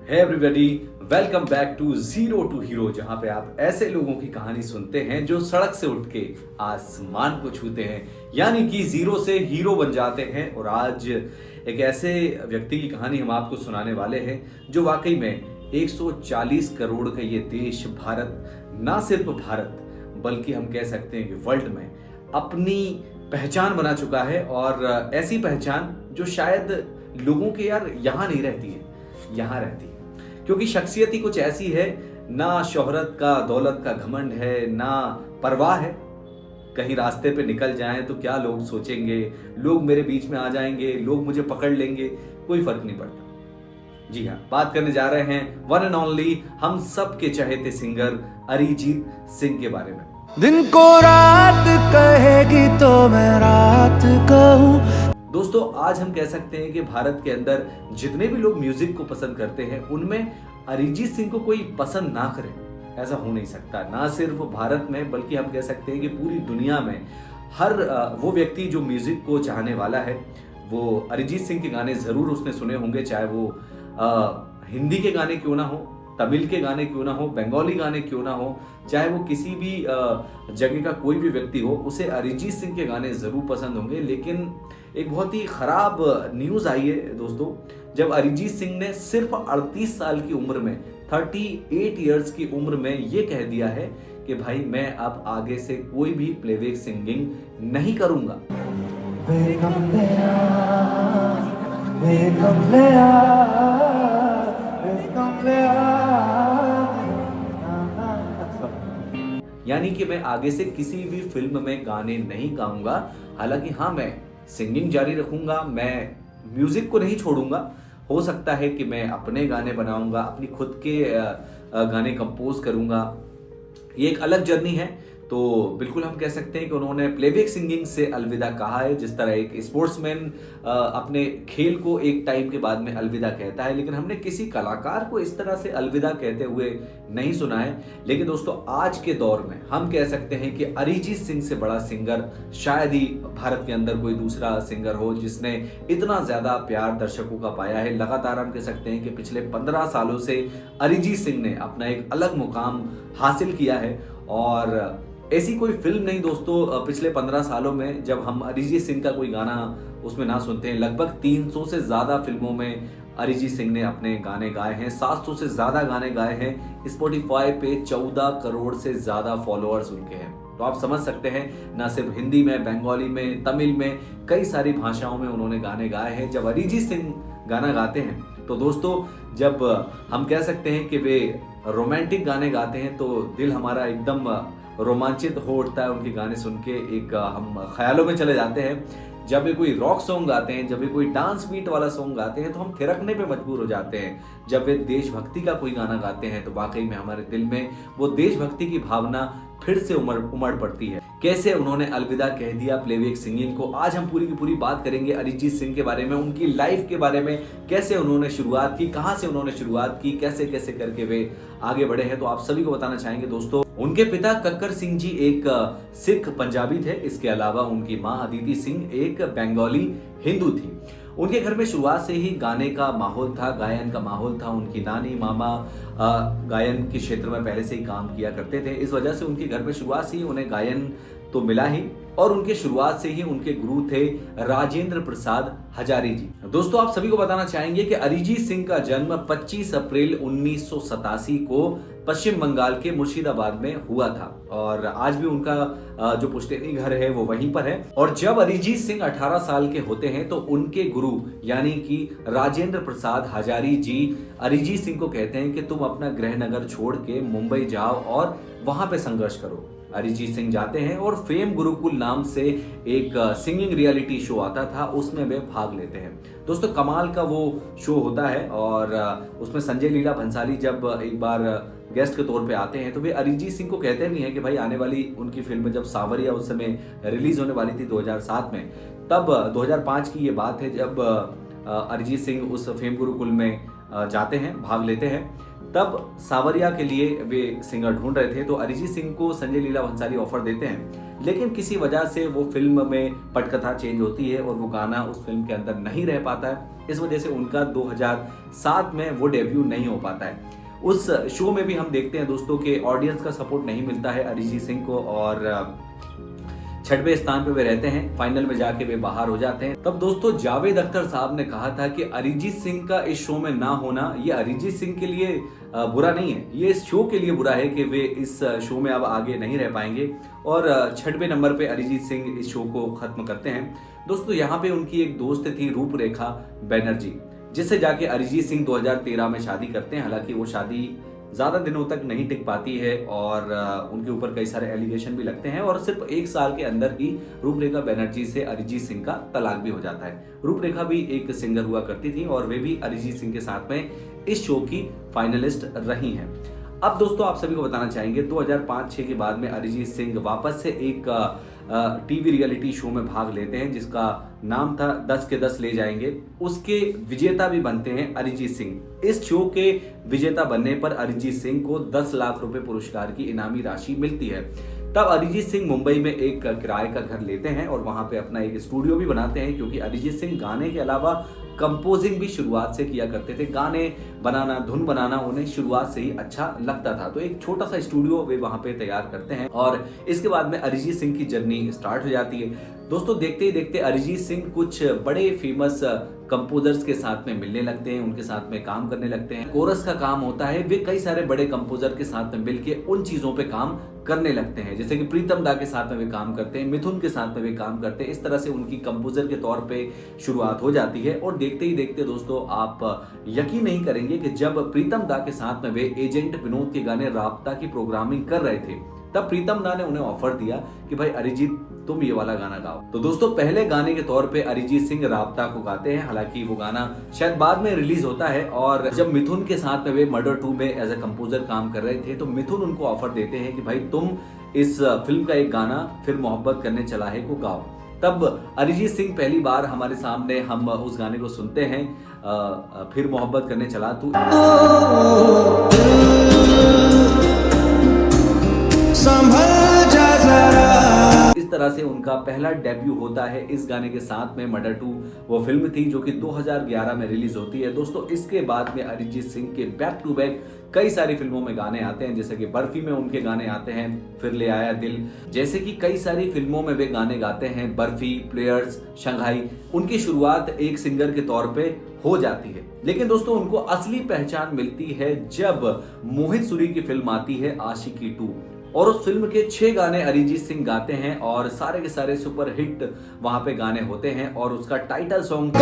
Hey everybody, welcome back to zero to hero, जहां पे आप ऐसे लोगों की कहानी सुनते हैं जो सड़क से उठ के आसमान को छूते हैं, यानी कि जीरो से हीरो बन जाते हैं। और आज एक ऐसे व्यक्ति की कहानी हम आपको सुनाने वाले हैं जो वाकई में 140 करोड़ का ये देश भारत, ना सिर्फ भारत बल्कि हम कह सकते हैं कि वर्ल्ड में अपनी पहचान बना चुका है। और ऐसी पहचान जो शायद लोगों के यार यहाँ नहीं रहती है, यहाँ रहती है, क्योंकि शख्सियत ही कुछ ऐसी है, ना शोहरत का दौलत का घमंड है, ना परवाह है। कहीं रास्ते पे निकल जाएं तो क्या लोग सोचेंगे, लोग मेरे बीच में आ जाएंगे, लोग मुझे पकड़ लेंगे, कोई फर्क नहीं पड़ता। जी हाँ, बात करने जा रहे हैं वन एंड ओनली हम सब के चहेते सिंगर अरिजीत सिंह के बारे में। दिन को रात कहेगी तो मैं रात कहूँ। दोस्तों, आज हम कह सकते हैं कि भारत के अंदर जितने भी लोग म्यूजिक को पसंद करते हैं उनमें अरिजीत सिंह को कोई पसंद ना करे, ऐसा हो नहीं सकता। ना सिर्फ भारत में बल्कि हम कह सकते हैं कि पूरी दुनिया में हर वो व्यक्ति जो म्यूजिक को चाहने वाला है वो अरिजीत सिंह के गाने जरूर उसने सुने होंगे, चाहे वो हिंदी के गाने क्यों ना हो, तमिल के गाने क्यों ना हो, बंगाली गाने क्यों ना हो, चाहे वो किसी भी जगह का कोई भी व्यक्ति हो, उसे अरिजीत सिंह के गाने जरूर पसंद होंगे। लेकिन एक बहुत ही खराब न्यूज़ आई है दोस्तों, जब अरिजीत सिंह ने सिर्फ 38 साल की उम्र में, 38 इयर्स की उम्र में ये कह दिया है कि भाई मैं अब आगे से कोई भी प्लेबैक सिंगिंग नहीं करूंगा। यानी कि मैं आगे से किसी भी फिल्म में गाने नहीं गाऊंगा। हालांकि हाँ, मैं सिंगिंग जारी रखूंगा, मैं म्यूजिक को नहीं छोड़ूंगा। हो सकता है कि मैं अपने गाने बनाऊंगा, अपनी खुद के गाने कंपोज करूंगा, ये एक अलग जर्नी है। तो बिल्कुल हम कह सकते हैं कि उन्होंने प्लेबैक सिंगिंग से अलविदा कहा है। जिस तरह एक स्पोर्ट्समैन अपने खेल को एक टाइम के बाद में अलविदा कहता है, लेकिन हमने किसी कलाकार को इस तरह से अलविदा कहते हुए नहीं सुना है। लेकिन दोस्तों, आज के दौर में हम कह सकते हैं कि अरिजीत सिंह से बड़ा सिंगर शायद ही भारत के अंदर कोई दूसरा सिंगर हो जिसने इतना ज्यादा प्यार दर्शकों का पाया है। लगातार हम कह सकते हैं कि पिछले 15 सालों से अरिजीत सिंह ने अपना एक अलग मुकाम हासिल किया है। और ऐसी कोई फिल्म नहीं दोस्तों पिछले 15 सालों में जब हम अरिजीत सिंह का कोई गाना उसमें ना सुनते हैं। लगभग 300 से ज्यादा फिल्मों में अरिजीत सिंह ने अपने गाने गाए हैं, 700 से ज्यादा गाने गाए हैं। स्पॉटिफाई पे 14 करोड़ से ज्यादा फॉलोअर्स उनके हैं। तो आप समझ सकते हैं, ना सिर्फ हिंदी में, बंगाली में, तमिल में, कई सारी भाषाओं में उन्होंने गाने गाए हैं। जब अरिजीत सिंह गाना गाते हैं तो दोस्तों, जब हम कह सकते हैं कि वे रोमांटिक गाने गाते हैं तो दिल हमारा एकदम रोमांचित हो उठता है उनके गाने सुन के। एक हम ख्यालों में चले जाते हैं। जब वे कोई रॉक सॉन्ग गाते हैं, जब वे कोई डांस बीट वाला सॉन्ग गाते हैं तो हम थिरकने पे मजबूर हो जाते हैं। जब वे देशभक्ति का कोई गाना गाते हैं तो वाकई में हमारे दिल में वो देशभक्ति की भावना फिर से उमड़ पड़ती है। कैसे उन्होंने अलविदा कह दिया प्लेबैक सिंगिंग को, आज हम पूरी की पूरी बात करेंगे अरिजीत सिंह के बारे में, उनकी लाइफ के बारे में, कैसे उन्होंने शुरुआत की, कहां से उन्होंने शुरुआत की, कैसे कैसे करके वे आगे बढ़े हैं। तो आप सभी को बताना चाहेंगे दोस्तों, उनके पिता कक्कर सिंह जी एक सिख पंजाबी थे। इसके अलावा उनकी मां अदिति सिंह एक बंगाली हिंदू थी। उनके घर में शुरुआत से ही गाने का माहौल था, गायन का माहौल था। उनकी नानी मामा गायन के क्षेत्र में पहले से ही काम किया करते थे। इस वजह से उनके घर में शुरुआत से ही उन्हें गायन तो मिला ही, और उनके शुरुआत से ही उनके गुरु थे राजेंद्र प्रसाद हजारी जी। दोस्तों, आप सभी को बताना चाहेंगे कि अरिजीत सिंह का जन्म 25 अप्रैल 1987 को पश्चिम बंगाल के मुर्शिदाबाद में हुआ था, और आज भी उनका जो पुश्तैनी घर है वो वहीं पर है। और जब अरिजीत सिंह 18 साल के होते हैं तो उनके गुरु यानी कि राजेंद्र प्रसाद हजारी जी अरिजीत सिंह को कहते हैं कि तुम अपना गृहनगर छोड़ के मुंबई जाओ और वहां पे संघर्ष करो। अरिजीत सिंह जाते हैं और फेम गुरुकुल नाम से एक सिंगिंग रियलिटी शो आता था, उसमें वे भाग लेते हैं। दोस्तों, कमाल का वो शो होता है, और उसमें संजय लीला भंसाली जब एक बार गेस्ट के तौर पे आते हैं तो वे अरिजीत सिंह को कहते भी हैं कि भाई आने वाली उनकी फिल्म जब सावरिया उस समय रिलीज होने वाली थी 2007 में, तब 2005 की ये बात है जब अरिजीत सिंह उस फेम गुरुकुल में जाते हैं, भाग लेते हैं। तब सावरिया के लिए वे सिंगर ढूंढ रहे थे, तो अरिजीत सिंह को संजय लीला भंसाली ऑफर देते हैं, लेकिन किसी वजह से वो फिल्म में पटकथा चेंज होती है और वो गाना उस फिल्म के अंदर नहीं रह पाता है। इस वजह से उनका 2007 में वो डेब्यू नहीं हो पाता है। उस शो में भी हम देखते हैं दोस्तों के ऑडियंस का सपोर्ट नहीं मिलता है अरिजीत सिंह को और 6वें स्थान पे वे रहते हैं। फाइनल में जाके वे बाहर हो जाते हैं। तब दोस्तों जावेद अख्तर साहब ने कहा था कि अरिजीत सिंह का इस शो में ना होना ये अरिजीत सिंह के लिए बुरा नहीं है, ये इस शो के लिए बुरा है कि वे इस शो में अब आगे नहीं रह पाएंगे। और 6वें नंबर पे अरिजीत सिंह इस शो को खत्म करते हैं। दोस्तों यहाँ पे उनकी एक दोस्त थी रूपरेखा बैनर्जी, जिससे जाके अरिजीत सिंह 2013 में शादी करते हैं। हालांकि वो शादी ज़्यादा दिनों तक नहीं टिक पाती है और उनके ऊपर कई सारे एलिगेशन भी लगते हैं और सिर्फ 1 साल के अंदर ही रूपरेखा बैनर्जी से अरिजीत सिंह का तलाक भी हो जाता है। रूपरेखा भी एक सिंगर हुआ करती थी और वे भी अरिजीत सिंह के साथ में इस शो की फाइनलिस्ट रही हैं। अब दोस्तों आप सभी को बताना चाहेंगे 2005-06 के बाद में अरिजीत सिंह वापस से एक टीवी रियलिटी शो में भाग लेते हैं जिसका नाम था 10 के 10 ले जाएंगे। उसके विजेता भी बनते हैं अरिजीत सिंह। इस शो के विजेता बनने पर अरिजीत सिंह को 10 लाख रुपए पुरस्कार की इनामी राशि मिलती है। तब अरिजीत सिंह मुंबई में एक किराए का घर लेते हैं और वहां पे अपना एक स्टूडियो भी बनाते हैं, क्योंकि अरिजीत सिंह गाने के अलावा कंपोजिंग भी शुरुआत से किया करते थे। गाने बनाना, धुन बनाना उन्हें शुरुआत से ही अच्छा लगता था। तो एक छोटा सा स्टूडियो वे वहां पे तैयार करते हैं और इसके बाद में अरिजीत सिंह की जर्नी स्टार्ट हो जाती है। दोस्तों देखते ही देखते अरिजीत सिंह कुछ बड़े फेमस कंपोजर्स के साथ में मिलने लगते हैं, उनके साथ में काम करने लगते हैं। कोरस का काम होता है, वे कई सारे बड़े कंपोजर के साथ में मिलके उन चीजों पे काम करने लगते हैं, जैसे कि प्रीतम दा के साथ में वे काम करते हैं, मिथुन के साथ में वे काम करते हैं। इस तरह से उनकी कंपोजर के तौर पे शुरुआत हो जाती है और देखते ही देखते दोस्तों आप यकीन नहीं करेंगे कि जब प्रीतम दा के साथ में वे एजेंट विनोद के गाने राब्ता की प्रोग्रामिंग कर रहे थे, तब प्रीतम दा ने उन्हें ऑफर दिया कि भाई अरिजीत तुम ये वाला गाना गाओ। तो दोस्तों पहले गाने के तौर पे अरिजीत सिंह राब्ता को गाते हैं। हालांकि वो गाना शायद बाद में रिलीज होता है और जब मिथुन के साथ में वे मर्डर 2 में एज ए कंपोजर काम कर रहे थे, तो मिथुन उनको ऑफर देते हैं कि भाई तुम इस फिल्म का एक गाना फिर मोहब्बत करने चला है को गाओ। तब अरिजीत सिंह पहली बार हमारे सामने हम उस गाने को सुनते हैं, फिर मोहब्बत करने चला तू। इस तरह से उनका पहला डेब्यू होता है इस गाने के साथ में। मर्डर 2 वो फिल्म थी जो कि 2011 में रिलीज होती है। दोस्तों इसके बाद में अरिजीत सिंह के बैक टू बैक कई सारी फिल्मों में गाने आते हैं, जैसे कि बर्फी में उनके गाने आते हैं, फिर ले आया दिल, जैसे कि कई सारी फिल्मों में वे गाने गाते हैं। बर्फी, प्लेयर्स, शंघाई, उनकी शुरुआत एक सिंगर के तौर पे हो जाती है। लेकिन दोस्तों उनको असली पहचान मिलती है जब मोहित सूरी की फिल्म आती है आशिकी 2 और उस फिल्म के 6 गाने अरिजीत सिंह गाते हैं और सारे के सारे सुपर हिट वहां पे गाने होते हैं और उसका टाइटल सॉन्ग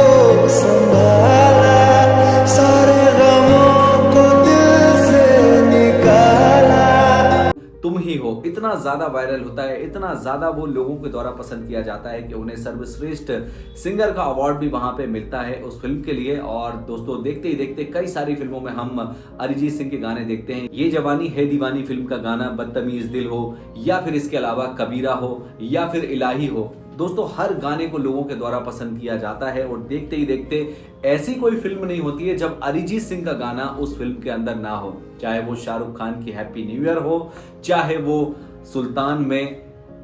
तुम ही हो इतना ज्यादा वायरल होता है, इतना ज्यादा वो लोगों के द्वारा पसंद किया जाता है कि उन्हें सर्वश्रेष्ठ सिंगर का अवार्ड भी वहां पे मिलता है उस फिल्म के लिए। और दोस्तों देखते ही देखते कई सारी फिल्मों में हम अरिजीत सिंह के गाने देखते हैं। ये जवानी है दीवानी फिल्म का गाना बदतमीज दिल हो, या फिर इसके अलावा कबीरा हो, या फिर इलाही हो। दोस्तों हर गाने को लोगों के द्वारा पसंद किया जाता है और देखते ही देखते ऐसी कोई फिल्म नहीं होती है जब अरिजीत सिंह का गाना उस फिल्म के अंदर ना हो, चाहे वो शाहरुख खान की हैप्पी न्यू ईयर हो, चाहे वो सुल्तान में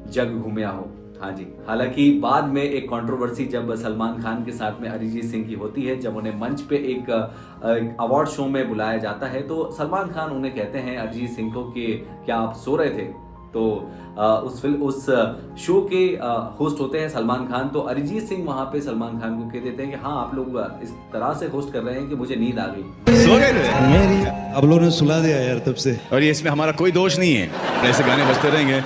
जग घूमिया हो। हाँ जी, हालांकि बाद में एक कंट्रोवर्सी जब सलमान खान के साथ में अरिजीत सिंह की होती है, जब उन्हें मंच पे एक अवार्ड शो में बुलाया जाता है, तो सलमान खान उन्हें कहते हैं अरिजीत सिंह को कि क्या आप सो रहे थे। तो उस शो के होस्ट होते हैं सलमान खान, तो अरिजीत सिंह वहां पे सलमान खान को कह देते हैं कि हाँ आप लोग इस तरह से होस्ट कर रहे हैं कि मुझे नींद आ गई। सो गए थे मेरी, अब लोगों ने सुला दिया यार तब से, और ये इसमें हमारा कोई दोष नहीं है, ऐसे गाने बजते रहेंगे।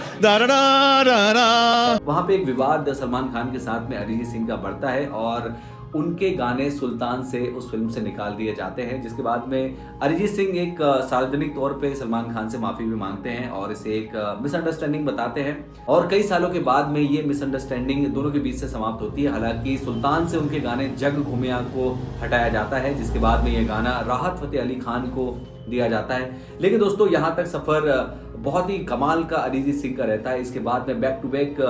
वहां पे एक विवाद सलमान खान के साथ में अरिजीत सिंह का बढ़ता है और उनके गाने सुल्तान से उस फिल्म से निकाल दिए जाते हैं, जिसके बाद में अरिजीत सिंह एक सार्वजनिक तौर पे सलमान खान से माफी भी मांगते हैं और इसे एक मिसअंडरस्टैंडिंग बताते हैं और कई सालों के बाद में ये मिसअंडरस्टैंडिंग दोनों के बीच से समाप्त होती है। हालांकि सुल्तान से उनके गाने जग घूमिया को हटाया जाता है, जिसके बाद में ये गाना राहत फतेह अली खान को दिया जाता है। लेकिन दोस्तों यहाँ तक सफर बहुत ही कमाल का अरिजीत सिंह का रहता है। इसके बाद में बैक टू बैक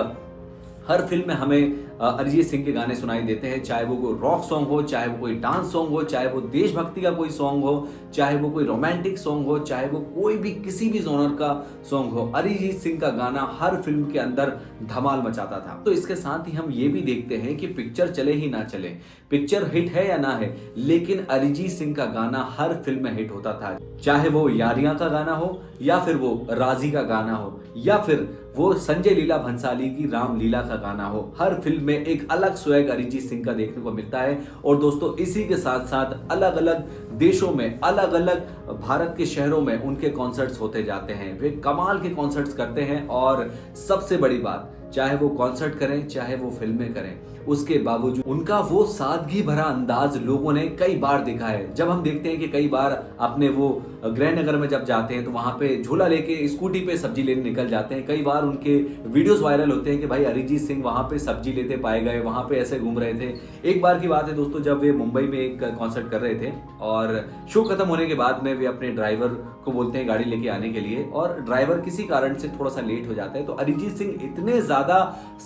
हर फिल्म में हमें अरिजीत सिंह के गाने सुनाई देते हैं, चाहे वो कोई रॉक सॉन्ग हो, चाहे वो कोई डांस सॉन्ग हो, चाहे वो देशभक्ति का कोई सॉन्ग हो, चाहे वो कोई रोमांटिक सॉन्ग हो, चाहे वो कोई भी किसी भी जॉनर का सॉन्ग हो, अरिजीत सिंह का गाना हर फिल्म के अंदर धमाल मचाता था। तो इसके साथ ही हम ये भी देखते हैं कि पिक्चर चले ही ना चले, पिक्चर हिट है या ना है, लेकिन अरिजीत सिंह का गाना हर फिल्म में हिट होता था। चाहे वो यारियां का गाना हो, या फिर वो राजी का गाना हो, या फिर वो संजय लीला भंसाली की रामलीला का गाना हो, हर फिल्म में एक अलग स्वैग अरिजीत सिंह का देखने को मिलता है। और दोस्तों इसी के साथ साथ अलग अलग देशों में, अलग अलग भारत के शहरों में उनके कॉन्सर्ट्स होते जाते हैं, वे कमाल के कॉन्सर्ट्स करते हैं। और सबसे बड़ी बात, चाहे वो कॉन्सर्ट करें चाहे वो फिल्में करें, उसके बावजूद उनका वो सादगी भरा अंदाज लोगों ने कई बार देखा है। जब हम देखते हैं कि कई बार अपने वो गृहनगर में जब जाते हैं तो वहां पे झोला लेके स्कूटी पे सब्जी लेने निकल जाते हैं। कई बार उनके वीडियोस वायरल होते हैं कि भाई अरिजीत सिंह वहां पे सब्जी लेते पाए गए, वहां पे ऐसे घूम रहे थे। एक बार की बात है दोस्तों, जब वे मुंबई में एक कॉन्सर्ट कर रहे थे और शो खत्म होने के बाद में वे अपने ड्राइवर को बोलते हैं गाड़ी लेके आने के लिए, और ड्राइवर किसी कारण से थोड़ा सा लेट हो जाता है। तो अरिजीत सिंह इतने ज्यादा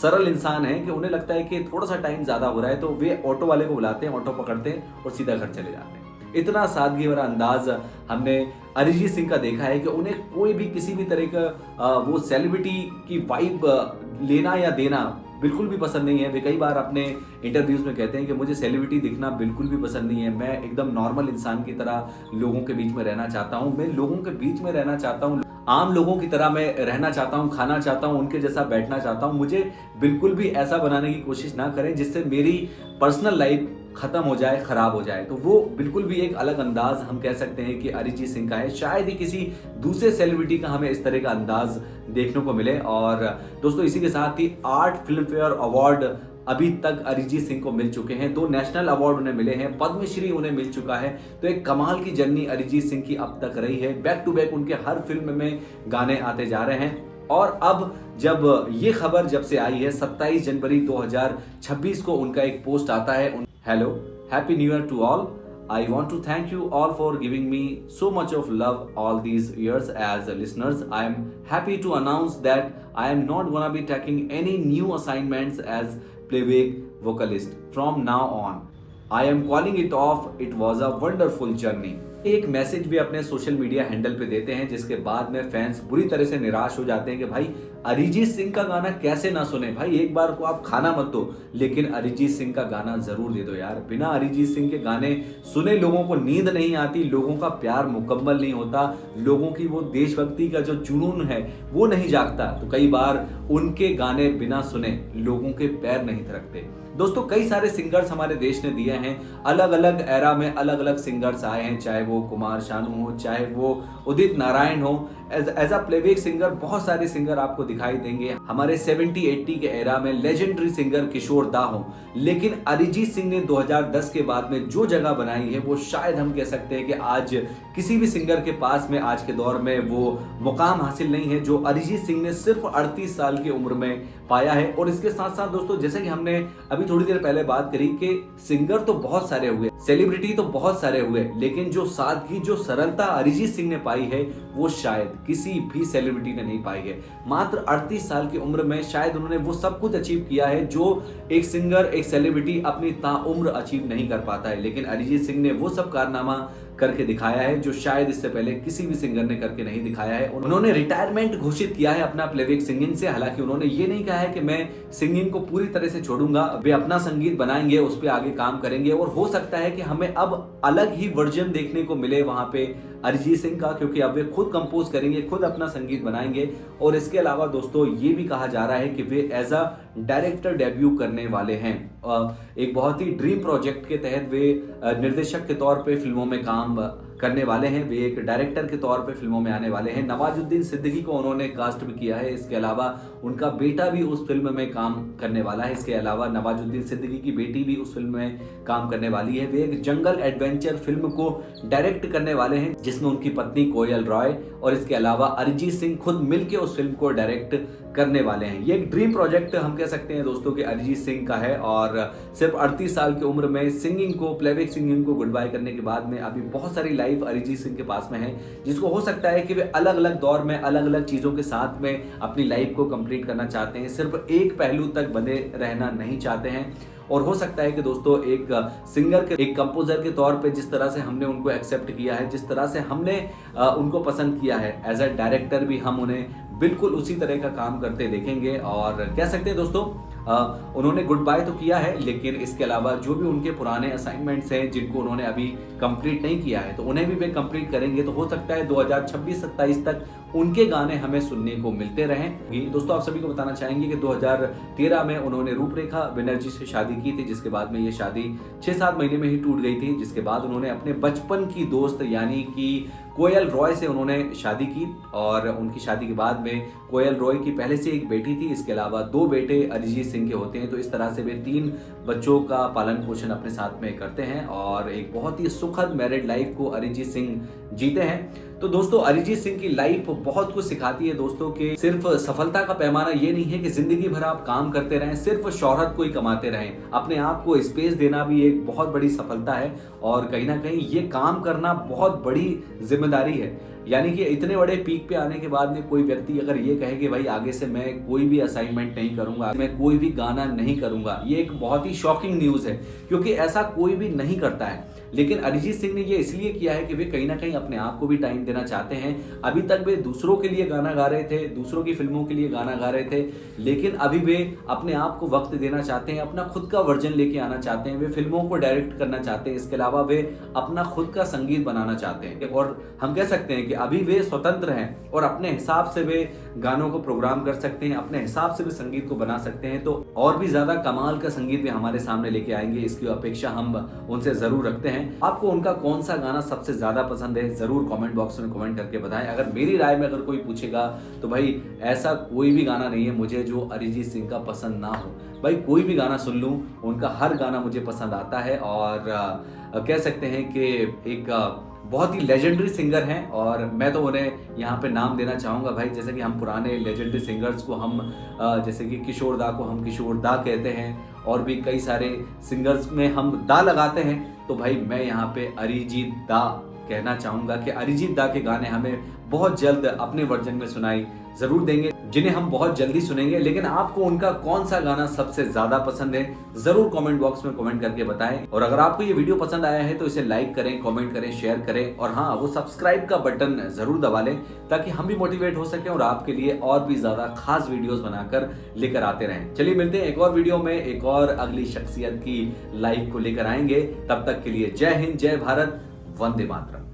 सरल इंसान है कि उन्हें लगता है कि थोड़ा सा टाइम ज्यादा हो रहा है, तो वे ऑटो वाले को बुलाते हैं, ऑटो पकड़ते हैं और सीधा घर चले जाते हैं। इतना सादगी भरा अंदाज हमने अरिजीत सिंह का देखा है कि उन्हें कोई भी किसी भी तरह का वो सेलिब्रिटी की वाइब लेना या देना बिल्कुल भी पसंद नहीं है। वे कई बार अपने इंटरव्यूज में कहते हैं कि मुझे सेलिब्रिटी दिखना बिल्कुल भी पसंद नहीं है, मैं एकदम नॉर्मल इंसान की तरह लोगों के बीच में रहना चाहता हूँ, मैं लोगों के बीच में रहना चाहता हूँ, आम लोगों की तरह मैं रहना चाहता हूँ, खाना चाहता हूँ, उनके जैसा बैठना चाहता हूँ। मुझे बिल्कुल भी ऐसा बनाने की कोशिश ना करें जिससे मेरी पर्सनल लाइफ खत्म हो जाए, खराब हो जाए। तो वो बिल्कुल भी एक अलग अंदाज हम कह सकते हैं कि अरिजीत सिंह का है। शायद ही किसी दूसरे सेलिब्रिटी का हमें इस तरह का अंदाज देखने को मिले। और दोस्तों इसी के साथ ही 8 फिल्म फेयर अवार्ड अभी तक अरिजीत सिंह को मिल चुके हैं, 2 नेशनल अवार्ड उन्हें मिले हैं, पद्मश्री उन्हें मिल चुका है। तो एक कमाल की जर्नी अरिजीत सिंह की अब तक रही है। बैक टू बैक उनके हर फिल्म में गाने आते जा रहे हैं। और अब जब ये खबर जब से आई है 27 जनवरी 2026 को उनका एक पोस्ट आता है, hello, happy new year to all, I want to thank you all for giving me so much of love all these years as listeners. I am happy to announce that I am not gonna be taking any new assignments as playback vocalist from now on. I am calling it off. It was a wonderful journey. एक message भी अपने social media handle पे देते हैं, जिसके बाद में fans बुरी तरह से निराश हो जाते हैं कि भाई अरिजीत सिंह का गाना कैसे ना सुने। भाई एक बार को आप खाना मत दो, लेकिन अरिजीत सिंह का गाना जरूर दे दो यार। बिना अरिजीत सिंह के गाने सुने लोगों को नींद नहीं आती, लोगों का प्यार मुकम्मल नहीं होता, लोगों की वो देशभक्ति का जो जुनून है वो नहीं जागता। तो कई बार उनके गाने बिना सुने लोगों के पैर नहीं थिरकते। दोस्तों कई सारे सिंगर्स हमारे देश ने दिए हैं, अलग अलग एरा में अलग अलग सिंगर्स आए हैं, चाहे वो कुमार शानू हो, चाहे वो उदित नारायण हो। एज अ प्लेबैक सिंगर बहुत सारे सिंगर आपको दिखाई देंगे। हमारे 70-80 के एरा में लेजेंडरी सिंगर किशोर दा हो, लेकिन अरिजीत सिंह ने 2010 के बाद में जो जगह बनाई है वो शायद हम कह सकते हैं कि आज किसी भी सिंगर के पास में आज के दौर में वो मुकाम हासिल नहीं है जो अरिजीत सिंह ने सिर्फ 38 साल की उम्र में पाया है। और इसके साथ साथ दोस्तों जैसे कि हमने अभी थोड़ी देर पहले बात करी कि सिंगर तो बहुत सारे हुए, सेलिब्रिटी तो बहुत सारे हुए, लेकिन जो सादगी, जो सरलता अरिजीत सिंह ने पाई है वो शायद किसी भी सेलिब्रिटी ने नहीं पाई है। मात्र 38 साल की उम्र में शायद उन्होंने वो सब कुछ अचीव किया है जो एक सिंगर, एक सेलिब्रिटी अपनी ताउम्र अचीव नहीं कर पाता है। लेकिन अरिजीत सिंह ने वो सब कारनामा करके दिखाया है जो शायद इससे पहले किसी भी सिंगर ने करके नहीं दिखाया है। उन्होंने रिटायरमेंट घोषित किया है अपना प्लेबैक सिंगिंग से। हालांकि उन्होंने ये नहीं कहा है कि मैं सिंगिंग को पूरी तरह से छोड़ूंगा, वे अपना संगीत बनाएंगे, उस पर आगे काम करेंगे और हो सकता है कि हमें अब अलग ही वर्जन देखने को मिले वहां पे अरिजीत सिंह का, क्योंकि अब वे खुद कंपोज करेंगे, खुद अपना संगीत बनाएंगे। और इसके अलावा दोस्तों ये भी कहा जा रहा है कि वे एज अ डायरेक्टर डेब्यू करने वाले हैं। एक बहुत ही ड्रीम प्रोजेक्ट के तहत वे निर्देशक के तौर पे फिल्मों में काम करने वाले हैं, वे एक डायरेक्टर के तौर पे फिल्मों में आने वाले हैं। नवाजुद्दीन सिद्दीकी को उन्होंने कास्ट भी किया है, इसके अलावा उनका बेटा भी उस फिल्म में काम करने वाला है। इसके अलावा नवाजुद्दीन सिद्दीकी की बेटी भी उस फिल्म में काम करने वाली है। वे एक जंगल एडवेंचर फिल्म को डायरेक्ट करने वाले हैं जिसमें उनकी पत्नी कोयल रॉय और इसके अलावा अरिजीत सिंह खुद मिलकर उस फिल्म को डायरेक्ट करने वाले हैं। ये एक ड्रीम प्रोजेक्ट हम कह सकते हैं दोस्तों कि अरिजीत सिंह का है और सिर्फ 38 साल की उम्र में सिंगिंग को, प्लेबैक सिंगिंग को गुड बाय करने के बाद में अभी बहुत सारी लाइफ अरिजीत सिंह के पास में है, जिसको हो सकता है कि वे अलग अलग दौर में अलग अलग चीज़ों के साथ में अपनी लाइफ को कंप्लीट करना चाहते हैं, सिर्फ एक पहलू तक बंधे रहना नहीं चाहते हैं। और हो सकता है कि दोस्तों एक सिंगर के, एक कंपोजर के तौर पे जिस तरह से हमने उनको एक्सेप्ट किया है, जिस तरह से हमने उनको पसंद किया है, एज अ डायरेक्टर भी हम उन्हें बिल्कुल उसी तरह का काम करते देखेंगे। और कह सकते हैं दोस्तों उन्होंने गुड बाय तो किया है, लेकिन इसके अलावा जो भी उनके पुराने असाइनमेंट्स हैं जिनको उन्होंने अभी कंप्लीट नहीं किया है, तो उन्हें भी वे कंप्लीट करेंगे। तो हो सकता है 2026-27 तक उनके गाने हमें सुनने को मिलते रहें। दोस्तों आप सभी को बताना चाहेंगे कि 2013 में उन्होंने रूपरेखा बनर्जी से शादी की थी, जिसके बाद में ये शादी 6-7 महीने में ही टूट गई थी। जिसके बाद उन्होंने अपने बचपन की दोस्त यानी कि कोयल रॉय से उन्होंने शादी की और उनकी शादी के बाद में कोयल रॉय की पहले से एक बेटी थी, इसके अलावा 2 बेटे अरिजीत सिंह के होते हैं। तो इस तरह से वे 3 बच्चों का पालन पोषण अपने साथ में करते हैं और एक बहुत ही सुखद मैरिड लाइफ को अरिजीत सिंह जीते हैं। तो दोस्तों अरिजीत सिंह की लाइफ बहुत कुछ सिखाती है दोस्तों कि सिर्फ सफलता का पैमाना ये नहीं है कि जिंदगी भर आप काम करते रहें, सिर्फ शोहरत को ही कमाते रहें। अपने आप को स्पेस देना भी एक बहुत बड़ी सफलता है और कहीं ना कहीं ये काम करना बहुत बड़ी जिम्मेदारी है। यानी कि इतने बड़े पीक पे आने के बाद में कोई व्यक्ति अगर ये कहे कि भाई आगे से मैं कोई भी असाइनमेंट नहीं करूंगा, मैं कोई भी गाना नहीं करूंगा, ये एक बहुत ही शॉकिंग न्यूज़ है, क्योंकि ऐसा कोई भी नहीं करता है। लेकिन अरिजीत सिंह ने ये इसलिए किया है कि वे कहीं ना कहीं अपने आप को भी टाइम देना चाहते हैं। अभी तक वे दूसरों के लिए गाना गा रहे थे, दूसरों की फिल्मों के लिए गाना गा रहे थे, लेकिन अभी वे अपने आप को वक्त देना चाहते हैं, अपना खुद का वर्जन लेके आना चाहते हैं, वे फिल्मों को डायरेक्ट करना चाहते हैं, इसके अलावा वे अपना खुद का संगीत बनाना चाहते हैं। और हम कह सकते हैं कि अभी वे स्वतंत्र हैं और अपने हिसाब से वे गानों को प्रोग्राम कर सकते हैं, अपने हिसाब से भी संगीत को बना सकते हैं। तो और भी ज्यादा कमाल का संगीत भी हमारे सामने लेके आएंगे, इसकी अपेक्षा हम उनसे जरूर रखते हैं। आपको उनका कौन सा गाना सबसे ज्यादा पसंद है जरूर कमेंट बॉक्स में कमेंट करके बताएं। अगर मेरी राय में अगर कोई पूछेगा तो भाई ऐसा कोई भी गाना नहीं है मुझे जो अरिजीत सिंह का पसंद ना हो। भाई कोई भी गाना सुन लूं, उनका हर गाना मुझे पसंद आता है और कह सकते हैं कि एक बहुत ही लेजेंडरी सिंगर हैं और मैं तो उन्हें यहाँ पे नाम देना चाहूँगा भाई, जैसे कि हम पुराने लेजेंडरी सिंगर्स को हम जैसे कि किशोर दा को हम किशोर दा कहते हैं और भी कई सारे सिंगर्स में हम दा लगाते हैं। तो भाई मैं यहाँ पे अरिजीत दा कहना चाहूँगा कि अरिजीत दा के गाने हमें बहुत जल्द अपने वर्जन में सुनाई जरूर देंगे, जिन्हें हम बहुत जल्दी सुनेंगे। लेकिन आपको उनका कौन सा गाना सबसे ज्यादा पसंद है जरूर कमेंट बॉक्स में कमेंट करके बताएं। और अगर आपको ये वीडियो पसंद आया है तो इसे लाइक करें, कमेंट करें, शेयर करें और हाँ वो सब्सक्राइब का बटन जरूर दबा लें ताकि हम भी मोटिवेट हो सकें और आपके लिए और भी ज्यादा खास वीडियोस बनाकर लेकर आते रहें। चलिए मिलते हैं एक और वीडियो में, एक और अगली शख्सियत की लाइफ को लेकर आएंगे। तब तक के लिए जय हिंद, जय भारत, वंदे मातरम।